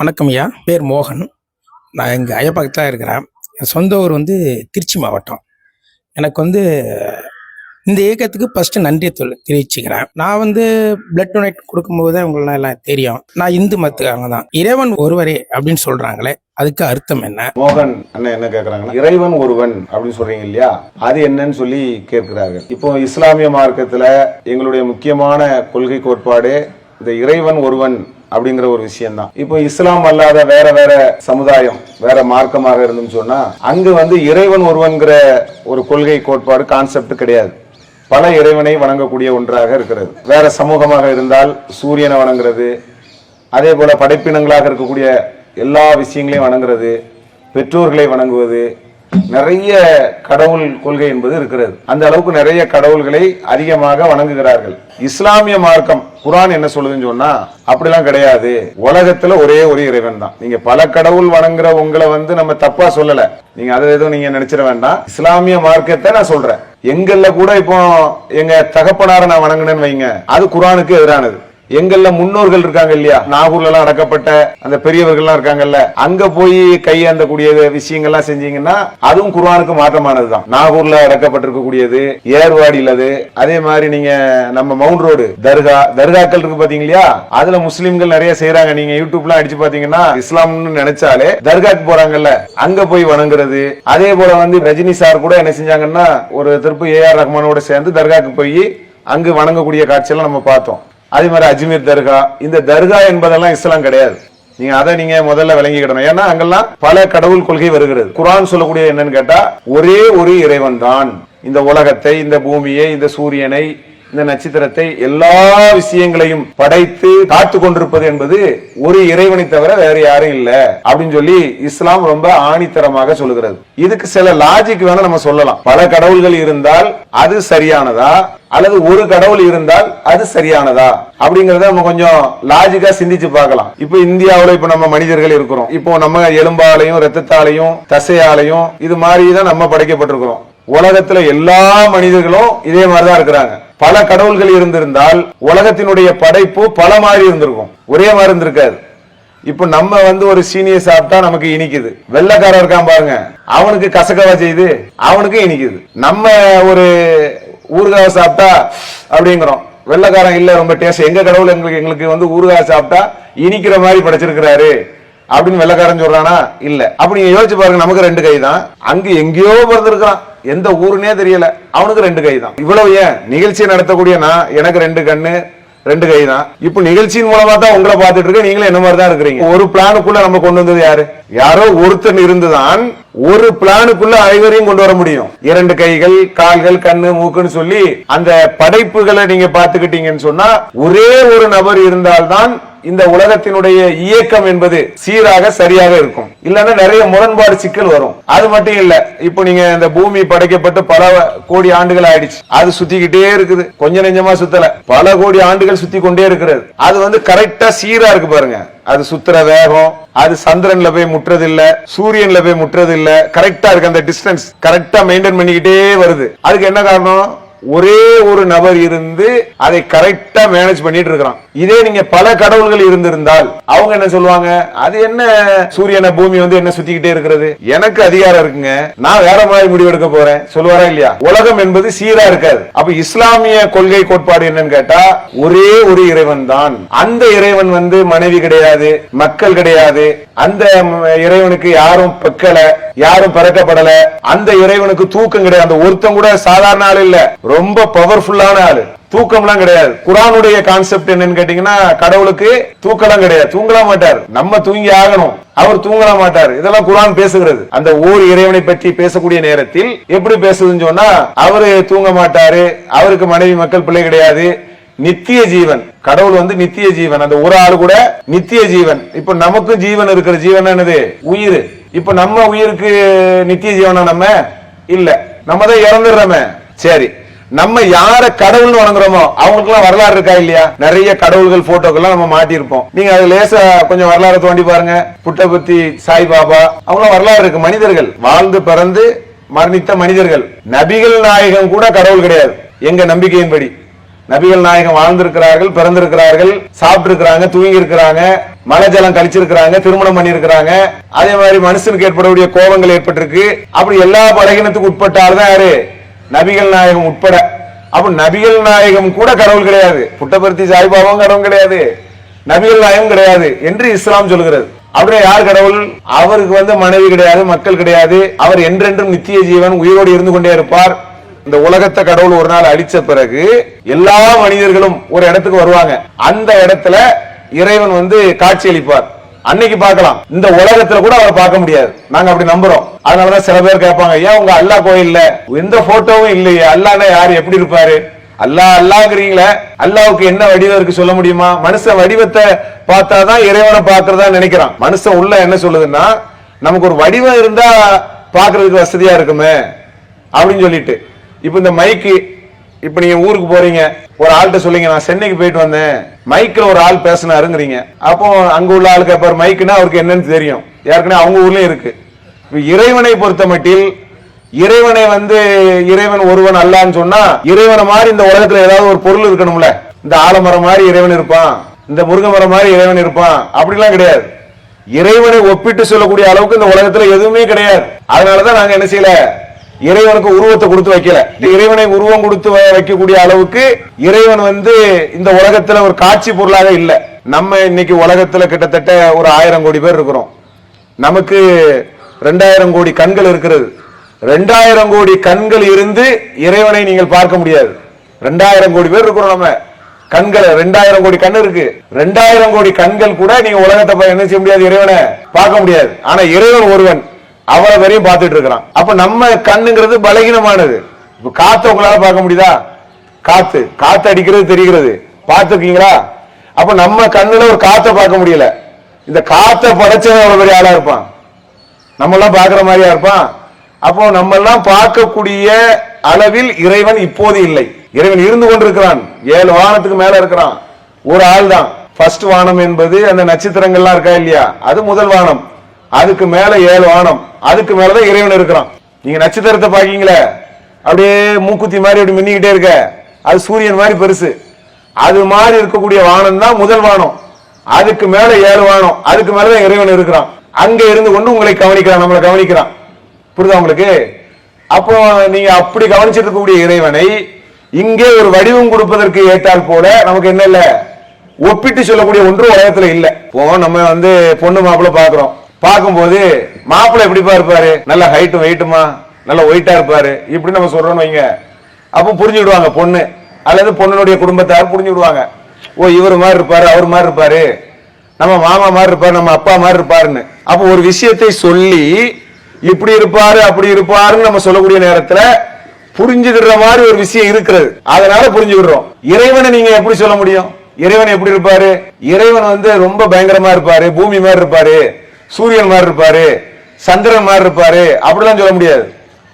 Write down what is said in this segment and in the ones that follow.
வணக்கம் ஐயா, பேர் மோகன். நான் இங்கே அயப்பக்கத்தில் இருக்கிறேன். என் சொந்த ஊர் திருச்சி மாவட்டம். எனக்கு இந்த இயக்கத்துக்கு ஃபஸ்ட்டு நன்றி தெரிவிச்சுக்கிறேன். நான் பிளட் டொனேட் கொடுக்கும்போது தான் உங்களெலாம் எல்லாம் தெரியும். நான் இந்து மதத்துக்காக தான். இறைவன் ஒருவரே அப்படின்னு சொல்கிறாங்களே, அதுக்கு அர்த்தம் என்ன? மோகன் அண்ணன் என்ன கேட்குறாங்கன்னா, இறைவன் ஒருவன் அப்படின்னு சொல்றீங்க இல்லையா, அது என்னன்னு சொல்லி கேட்கிறார்கள். இப்போ இஸ்லாமிய மார்க்கத்தில் எங்களுடைய முக்கியமான கொள்கை கோட்பாடு இந்த இறைவன் ஒருவன் அப்படிங்கிற ஒரு விஷயம் தான். இப்போ இஸ்லாம் அல்லாத வேற வேற சமுதாயம் வேற மார்க்கமாக இருந்துன்னு சொன்னா அங்கு இறைவன் ஒருவன்கிற ஒரு கொள்கை கோட்பாடு கான்செப்ட் கிடையாது. பல இறைவனை வணங்கக்கூடிய ஒன்றாக இருக்கிறது. வேற சமூகமாக இருந்தால் சூரியனை வணங்குறது, அதே போல படைப்பினங்களாக இருக்கக்கூடிய எல்லா விஷயங்களையும் வணங்குறது, பெற்றோர்களை வணங்குவது, நிறைய கடவுள் கொள்கை என்பது இருக்கிறது. அந்த அளவுக்கு நிறைய கடவுள்களை அதிகமாக வணங்குகிறார்கள். இஸ்லாமிய மார்க்கம் குர்ஆன் என்ன சொல்லுதுன்னு சொன்னா அப்படிலாம் கிடையாது. உலகத்துல ஒரே ஒரு இறைவன் தான். நீங்க பல கடவுள் வணங்குற உங்களை நம்ம தப்பா சொல்லல, நீங்க அதை எதுவும் நீங்க நினைச்சிட வேண்டாம். இஸ்லாமிய மார்க்கத்தை நான் சொல்றேன். எங்கள்ல கூட இப்போ எங்க தகப்பனாரை நான் வணங்கினேன்னு வைங்க, அது குர்ஆனுக்கு எதிரானது. எங்கள்ல முன்னோர்கள் இருக்காங்க இல்லையா, நாகூர்ல எல்லாம் அடக்கப்பட்ட அந்த பெரியவர்கள்லாம் இருக்காங்கல்ல, அங்க போய் கையாண்டக்கூடிய விஷயங்கள்லாம் செஞ்சீங்கன்னா அதுவும் குர்ஆனுக்கு மாற்றமானதுதான். நாகூர்ல அடக்கப்பட்டிருக்கக்கூடியது, ஏர்வாடியிலது, அதே மாதிரி நீங்க நம்ம மவுண்ட் ரோடு தர்காக்கள் இருக்கு பாத்தீங்க இல்லையா, அதுல முஸ்லிம்கள் நிறைய செய்யறாங்க. நீங்க யூடியூப்லாம் அடிச்சு பாத்தீங்கன்னா இஸ்லாம்னு நினைச்சாலே தர்காக்கு போறாங்கல்ல, அங்க போய் வணங்குறது. அதே போல ரஜினி சார் கூட என்ன செஞ்சாங்கன்னா ஒரு திருப்பு ஏஆர் ரஹ்மானோட சேர்ந்து தர்காக்கு போய் அங்கு வணங்கக்கூடிய காட்சியெல்லாம் நம்ம பார்த்தோம். அதே மாதிரி அஜ்மீர் தர்கா, இந்த தர்கா என்பதெல்லாம் இஸ்லாம் கிடையாது. நீங்க முதல்ல விளங்கிக்கிடணும். ஏன்னா அங்கெல்லாம் பல கடவுள் கொள்கை வருகிறது. குர்ஆன் சொல்லக்கூடிய என்னன்னு கேட்டா ஒரே ஒரு இறைவன் தான் இந்த உலகத்தை, இந்த பூமியை, இந்த சூரியனை, இந்த நட்சத்திரத்தை, எல்லா விஷயங்களையும் படைத்து காத்து கொண்டிருப்பது என்பது ஒரு இறைவனை தவிர வேற யாரும் இல்ல அப்படின்னு சொல்லி இஸ்லாம் ரொம்ப ஆணித்தரமாக சொல்லுகிறது. இதுக்கு சில லாஜிக் வேணா நம்ம சொல்லலாம். பல கடவுள்கள் இருந்தால் அது சரியானதா, அல்லது ஒரு கடவுள் இருந்தால் அது சரியானதா அப்படிங்கறத நம்ம கொஞ்சம் லாஜிக்கா சிந்திச்சு பார்க்கலாம். இப்ப இந்தியாவுல இப்ப நம்ம மனிதர்கள் இருக்கிறோம். இப்போ நம்ம எலும்பாலையும் ரத்தத்தாலையும் தசையாலையும் இது மாதிரிதான் நம்ம படைக்கப்பட்டிருக்கிறோம். உலகத்துல எல்லா மனிதர்களும் இதே மாதிரிதான் இருக்கிறாங்க. பல கடவுள்கள் இருந்திருந்தால் உலகத்தினுடைய படைப்பு பல மாதிரி இருந்திருக்கும், ஒரே மாதிரி இருந்திருக்காது. இப்ப நம்ம ஒரு சீனியை சாப்பிட்டா நமக்கு இனிக்குது, வெள்ளைக்காரன் இருக்கான் பாருங்க, அவனுக்கு கசக்கவா செய்யுது, அவனுக்கு இனிக்குது. நம்ம ஒரு ஊறுகாவை சாப்பிட்டா அப்படிங்கிறோம், வெள்ளைக்காரன் இல்ல ரொம்ப டேஸ்ட், எங்க கடவுள் எங்களுக்கு ஊறுகாய் சாப்பிட்டா இனிக்கிற மாதிரி படைச்சிருக்கிறாரு அப்படின்னு வெள்ளைக்காரன் சொல்றானா? இல்ல. அப்படி நீங்க யோசிச்சு பாருங்க, நமக்கு ரெண்டு கை தான், அங்க எங்கேயோ பிறந்திருக்கான், எந்த ஊருன்னே தெரியல, அவனுக்கு ரெண்டு கை தான். இவ்வளவு ஏன் நிகழ்ச்சியை நடத்தக்கூடிய நான், எனக்கு ரெண்டு கண்ணு ரெண்டு கை தான். இப்ப நிகழ்ச்சியின் மூலமா தான் உங்களை பார்த்துட்டு இருக்க, நீங்களும் என்ன மாதிரி தான் இருக்கிறீங்க. ஒரு பிளானுக்குள்ள நம்ம கொண்டு வந்தது யாரு? யாரோ ஒருத்தன் இருந்துதான் ஒரு பிளானுக்குள்ள அனைவரையும் கொண்டு வர முடியும். இரண்டு கைகள், கால்கள், கண்ணு, மூக்குன்னு சொல்லி அந்த படைப்புகளை நீங்க பாத்துக்கிட்டீங்கன்னு சொன்னா ஒரே ஒரு நபர் இருந்தால்தான் இந்த உலகத்தினுடைய இயக்கம் என்பது சீராக சரியாக இருக்கும். இல்லன்னா நிறைய முரண்பாடு சிக்கல் வரும். அது மட்டும் இல்ல, இப்போ நீங்க இந்த பூமி படைக்கப்பட்டு பல கோடி ஆண்டுகள் ஆயிடுச்சு, அது சுத்திக்கிட்டே இருக்குது. கொஞ்சம் நெஞ்சமா சுத்தல, பல கோடி ஆண்டுகள் சுத்தி கொண்டே இருக்கிறது. அது கரெக்டா சீரா இருக்கு பாருங்க. அது சுத்துற வேகம், அது சந்திரன்ல போய் முற்றது இல்ல, சூரியன்ல போய் முற்றது இல்ல, கரெக்டா இருக்கு. அந்த டிஸ்டன்ஸ் கரெக்டா மெயின்டைன் பண்ணிக்கிட்டே வருது. அதுக்கு என்ன காரணம்? ஒரே ஒரு நபர் இருந்து அதை கரெக்டா மேனேஜ் பண்ணிட்டு இருக்கிறான். இதே நீங்க பல கடவுள்கள் இருந்திருந்தால் அவங்க என்ன சொல்லுவாங்க? அது என்ன சூரியனை பூமி என்ன சுத்திக்கிட்டே இருக்கிறது, எனக்கு அதிகாரம் இருக்குங்க, நான் வேற மாதிரி முடிவெடுக்க போறேன் சொல்லுவாரா இல்லையா? உலகம் என்பது சீரா இருக்காது. அப்ப இஸ்லாமிய கொள்கை கோட்பாடு என்னன்னு கேட்டா ஒரே ஒரு இறைவன் தான். அந்த இறைவன் மனைவி கிடையாது, மக்கள் கிடையாது, அந்த இறைவனுக்கு யாரும் பெக்கல, யாரும் பிறக்கப்படல, அந்த இறைவனுக்கு தூக்கம் கிடையாது. அந்த ஒருத்தன் கூட சாதாரண ஆள் இல்ல, ரொம்ப பவர்ஃபுல்லான ஆளு. தூக்கம்லாம் கிடையாது. குர்ஆனுடைய கான்செப்ட் என்னன்னு கேட்டீங்கன்னா கடவுளுக்கு தூக்கலாம் கிடையாது, தூங்கலாம் மாட்டார். நம்ம தூங்கி ஆகணும், அவர் தூங்கலாம் மாட்டார். இதெல்லாம் குர்ஆன் பேசுகிறது. அந்த ஓர் இறைவனை பற்றி பேசக்கூடிய நேரத்தில் எப்படி பேசுதுன்னு சொன்னா, அவரு தூங்க மாட்டாரு, அவருக்கு மனைவி மக்கள் பிள்ளை கிடையாது, நித்திய ஜீவன். கடவுள் நித்திய ஜீவன், அந்த ஒரு ஆள் கூட நித்திய ஜீவன். இப்ப நமக்கும் ஜீவன் இருக்கிற ஜீவன் என்னது? உயிர். இப்ப நம்ம உயிருக்கு நித்திய ஜீவனா? நம்ம இல்ல, நம்ம தான் இறந்துடுறோமே. சரி, நம்ம யார கடவுள்னு வணங்குறோமோ அவங்களுக்கு எல்லாம் வரலாறு இருக்கா இல்லையா? நிறைய கடவுள்கள் போட்டோக்கெல்லாம் நம்ம மாட்டிருப்போம். நீங்க அது லேசா கொஞ்சம் வரலாறு தோண்டி பாருங்க. புட்டபர்த்தி, சாய்பாபா, அவங்க வரலாறு இருக்கு. மனிதர்கள், வாழ்ந்து பிறந்து மரணித்த மனிதர்கள். நபிகள் நாயகம் கூட கடவுள் கிடையாது எங்க நம்பிக்கையின்படி. நபிகள் நாயகம் வாழ்ந்திருக்கிறார்கள், பிறந்திருக்கிறார்கள், சாப்பிட்டு இருக்கிறாங்க, தூங்கி இருக்கிறாங்க, மலை ஜலம் கழிச்சிருக்கிறாங்க, திருமணம் பண்ணிருக்கிறாங்க. அதே மாதிரி மனுஷனுக்கு ஏற்படக்கூடிய கோபங்கள் ஏற்பட்டிருக்கு. அப்படி எல்லா பலகீனத்துக்கு உட்பட்ட ஆள் தான் யாரு? நபிகள் நாயகம் உட்பட. அப்ப நபிகள் நாயகம் கூட கடவுள் கிடையாது, புட்டபர்த்தி சாய்பாபாவும் கடவுள் கிடையாது, நபிகள் நாயகம் கிடையாது என்று இஸ்லாம் சொல்கிறது. அப்படியே யார் கடவுள்? அவருக்கு மனைவி கிடையாது, மக்கள் கிடையாது, அவர் என்றென்றும் நித்திய ஜீவன், உயிரோடு இருந்து கொண்டே இருப்பார். இந்த உலகத்தை கடவுள் ஒரு நாள் அழிச்ச பிறகு எல்லா மனிதர்களும் ஒரு இடத்துக்கு வருவாங்க. அந்த இடத்துல இறைவன் காட்சி அளிப்பார். அன்னைக்கு பார்க்கலாம். இந்த உலகத்துல கூட அவரை பார்க்க முடியாது. நாங்க அப்படி நம்புறோம். அதனாலதான் சில பேர் கேட்பாங்க, ஏன் உங்க அல்லா கோயில்ல எந்த போட்டோவும் இல்லையே, அல்லாஹ்னா யாரு, எப்படி இருப்பாரு? அல்லாஹ் அல்லாஹ்ங்கறீங்களே, அல்லாஹ்வுக்கு என்ன வடிவம் இருக்கு சொல்ல முடியுமா? மனுஷன் வடிவத்தை பார்த்தாதான் இறைவனை பார்க்கறதா நினைக்கிறான். மனுஷன் உள்ள என்ன சொல்லுதுன்னா, நமக்கு ஒரு வடிவம் இருந்தா பாக்குறதுக்கு வசதியா இருக்குமே அப்படின்னு சொல்லிட்டு. இப்ப இந்த மைக்கு, இப்ப நீங்க ஊருக்கு போறீங்க, ஒரு ஆள்கிட்ட சொல்லிங்க, நான் சென்னைக்கு போயிட்டு வந்தேன், மைக்ல ஒரு ஆள் பேசினாருங்கிறீங்க. அப்போ அங்க உள்ள ஆளுக்கு அப்புறம் மைக்குன்னா அவருக்கு என்னன்னு தெரியும், ஏற்கனவே அவங்க ஊர்லயும் இருக்கு. இறைவனை பொறுத்த மட்டில் இறைவனை இறைவன் ஒருவன் அல்லான்னு சொன்னா, இறைவனை மாதிரி இந்த உலகத்துல ஏதாவது ஒரு பொருள் இருக்கணும்ல. இந்த ஆலமரம் மாதிரி இறைவன் இருப்பான், இந்த முருங்கை மரம் மாதிரி இறைவன் இருப்பான், அப்படிலாம் கிடையாது. இறைவனை ஒப்பிட்டு சொல்லக்கூடிய அளவுக்கு இந்த உலகத்துல எதுவுமே கிடையாது. அதனாலதான் நாங்க என்ன செய்யல, இறைவனுக்கு உருவத்தை கொடுத்து வைக்கல. இறைவனை உருவம் கொடுத்து வைக்கக்கூடிய அளவுக்கு இறைவன் இந்த உலகத்துல ஒரு காட்சி பொருளாக இல்ல. நம்ம இன்னைக்கு உலகத்துல கிட்டத்தட்ட ஒரு 1000 கோடி பேர் இருக்கிறோம். நமக்கு 2000 கோடி கண்கள் இருக்கிறது. 2000 கோடி கண்கள் இருந்து இறைவனை நீங்கள் பார்க்க முடியாது. 2000 கோடி பேர் இருக்கிறோம். நம்ம கண்கள் 2000 கோடி கண் இருக்கு. 2000 கோடி கண்கள் கூட நீங்க உலகத்தை என்ன செய்ய முடியாது, இறைவனை பார்க்க முடியாது. ஆனா இறைவன் ஒருவன் அவ்வளவு வரையும் பார்த்துட்டு இருக்கிறான். அப்ப நம்ம கண்ணுங்கிறது பலகீனமானது. இப்ப காத்து உங்களால பார்க்க முடியுதா? காத்து அடிக்கிறது தெரிகிறது, பார்த்துருக்கீங்களா? அப்ப நம்ம கண்ணுல ஒரு காத்தை பார்க்க முடியல. இந்த காத்தை படைச்சவன் அவ்வளவு பெரிய ஆளா இருப்பான், நம்ம எல்லாம் பாக்குற மாதிரியா இருப்பான்? அப்போ நம்ம எல்லாம் பார்க்கக்கூடிய அளவில் இறைவன் இப்போது இல்லை. இறைவன் இருந்து கொண்டிருக்கிறான், 7 வானத்துக்கு மேல இருக்கிறான். ஒரு ஆள் தான். ஃபர்ஸ்ட் வானம் என்பது அந்த நட்சத்திரங்கள்லாம் இருக்கா இல்லையா, அது முதல் வானம். அதுக்கு மேல 7 வானம், அதுக்கு மேலதான் இறைவன் இருக்கிறான். நீங்க நட்சத்திரத்தை பாக்கீங்களே, அப்படியே மூக்குத்தி மாதிரி அப்படி மின்னிக்கிட்டே இருக்க, அது சூரியன் மாதிரி பெருசு. அது மாதிரி இருக்கக்கூடிய வானம் தான் முதல் வானம். அதுக்கு மேல 7 வானம், அதுக்கு மேலதான் இறைவன் இருக்கிறான். அங்க இருந்து கொண்டு உங்களை கவனிக்கிறான், நம்மளை கவனிக்கிறான். புரியுதா உங்களுக்கு? அப்போ நீங்க அப்படி கவனிச்சிட்டு இருக்கக்கூடிய இறைவனை இங்கே ஒரு வடிவம் கொடுப்பதற்கு ஏற்றால் போல நமக்கு என்ன இல்ல, ஒப்பிட்டு சொல்லக்கூடிய ஒன்று உலகத்துல இல்ல. இப்போ நம்ம பொண்ணு மாப்பிள்ள பாக்குறோம். பார்க்கும்போது மாப்பிள்ள எப்படிப்பா இருப்பாரு, நல்ல ஹைட்டும் வெயிட்டுமா, நல்ல ஒயிட்டா இருப்பாரு, இப்படி நம்ம சொல்றோம் வைங்க. அப்போ புரிஞ்சுடுவாங்க பொண்ணு அல்லது பொண்ணுடைய குடும்பத்தார் புரிஞ்சுடுவாங்க. ஓ இவர் மாதிரி இருப்பாரு, அவர் மாதிரி இருப்பாரு, நம்ம மாமா மாதிரி இருப்பாரு, நம்ம அப்பா மாதிரி இருப்பாருன்னு. அப்போ ஒரு விஷயத்தை சொல்லி இப்படி இருப்பாரு அப்படி இருப்பாருன்னு நம்ம சொல்லக்கூடிய நேரத்துல புரிஞ்சுக்கிற மாதிரி ஒரு விஷயம் இருக்கிறது, அதனால புரிஞ்சுக்கிறோம். இறைவனை நீங்க எப்படி சொல்ல முடியும்? இறைவன் எப்படி இருப்பாரு? இறைவன் ரொம்ப பயங்கரமா இருப்பாரு, பூமி மாதிரி இருப்பாரு, சூரியன் மாதிரி இருப்பாரு, சந்திரன் மாதிரி இருப்பாரு, அப்படிலாம் சொல்ல முடியாது.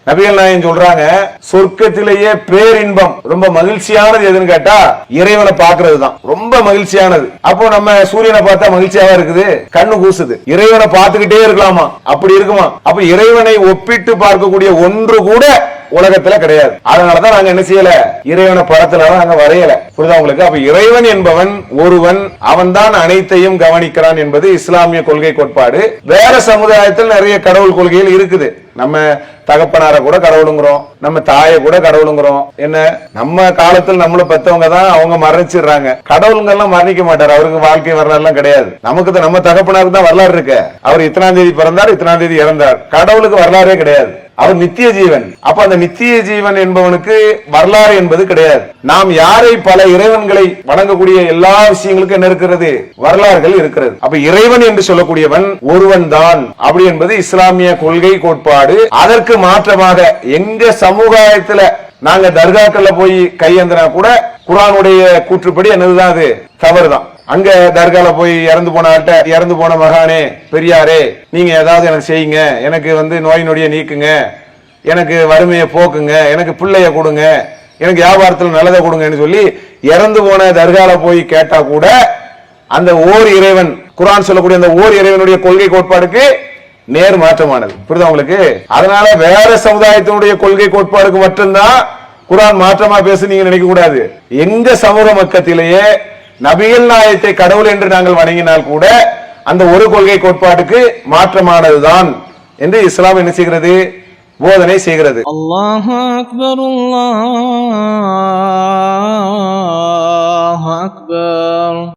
நபிகள் நாயகம் சொல்றாங்க, சொர்க்கத்திலேயே பேரின்பம் ரொம்ப மகிழ்ச்சியானது எதுன்னு கேட்டா இறைவனை பாக்குறது தான் ரொம்ப மகிழ்ச்சியானது. அப்போ நம்ம சூரியனை பார்த்தா மகிழ்ச்சியாவா இருக்குது, கண்ணு கூசுது. இறைவனை பார்த்துக்கிட்டே இருக்கலாமா? அப்படி இருக்குமா? அப்ப இறைவனை ஒப்பிட்டு பார்க்கக்கூடிய ஒன்று கூட உலகத்துல கிடையாது. அதனாலதான் நாங்க என்ன செய்யல, இறைவனை படத்துல நாங்க வரையல. புரியுதா உங்களுக்கு? அப்ப இறைவன் என்பவன் ஒருவன், அவன் தான் அனைத்தையும் கவனிக்கிறான் என்பது இஸ்லாமிய கொள்கை கோட்பாடு. வேற சமுதாயத்தில் நிறைய கடவுள் கொள்கைகள் இருக்குது. நம்ம தகப்பனார கூட கடவுளுங்கிறோம், நம்ம தாயை கூட கடவுளுங்கிறோம். என்ன, நம்ம காலத்தில் நம்மள பெத்தவங்க தான் அவங்க மரணிச்சிடுறாங்க. கடவுளுங்க எல்லாம் மரணிக்க மாட்டாரு, அவருக்கு வாழ்க்கை வரலாறு எல்லாம் கிடையாது. நமக்கு நம்ம தகப்பனாருக்கு தான் வரலாறு இருக்கு. அவர் இத்தனாம் தேதி பிறந்தார், இத்தனாம் தேதி இறந்தார். கடவுளுக்கு வரலாறே கிடையாது, அவர் நித்திய ஜீவன். அப்ப அந்த நித்திய ஜீவன் என்பவனுக்கு வரலாறு என்பது கிடையாது. நாம் யாரை பல இறைவன்களை வணங்கக்கூடிய எல்லா விஷயங்களுக்கும் என்ன இருக்கிறது, வரலாறுகள் இருக்கிறது. அப்ப இறைவன் என்று சொல்லக்கூடியவன் ஒருவன் தான் அப்படி என்பது இஸ்லாமிய கொள்கை கோட்பாடு. அதற்கு மாற்றமாக எங்க சமுதாயத்துல நாங்க தர்காக்கள்ல போய் கையேந்தினா கூட குர்ஆனுடைய கூற்றுப்படி என்னதுதான், அது தவறுதான். அங்க தர்கால போய் இறந்து போன ஆள்கிட்ட, இறந்து போன மகானே பெரியாரே நீங்க ஏதாவது எனக்கு செய்யுங்க, எனக்கு நோய் நொடியை நீக்குங்க, எனக்கு வறுமையை போக்குங்க, எனக்கு பிள்ளைய கொடுங்க, எனக்கு வியாபாரத்தில் நல்லதை கொடுங்கன்னு சொல்லி இறந்து போன தர்கால போய் கேட்டா கூட அந்த ஓர் இறைவன், குர்ஆன் சொல்லக்கூடிய அந்த ஓர் இறைவனுடைய கொள்கை கோட்பாடுக்கு நேர் மாற்றமானது. புரியுதா உங்களுக்கு? அதனால வேற சமுதாயத்தினுடைய கொள்கை கோட்பாடுக்கு மட்டும்தான் குர்ஆன் மாற்றமா பேச நீங்க நினைக்க கூடாது. எங்க சமூக மக்கத்திலேயே நபிகள் நாயகத்தை கடவுள் என்று நாங்கள் வணங்கினால் கூட அந்த ஒரு கொள்கை கோட்பாட்டுக்கு மாற்றமானதுதான் என்று இஸ்லாம் என்ன செய்கிறது, போதனை செய்கிறது. அல்லாஹு அக்பர், அல்லாஹ்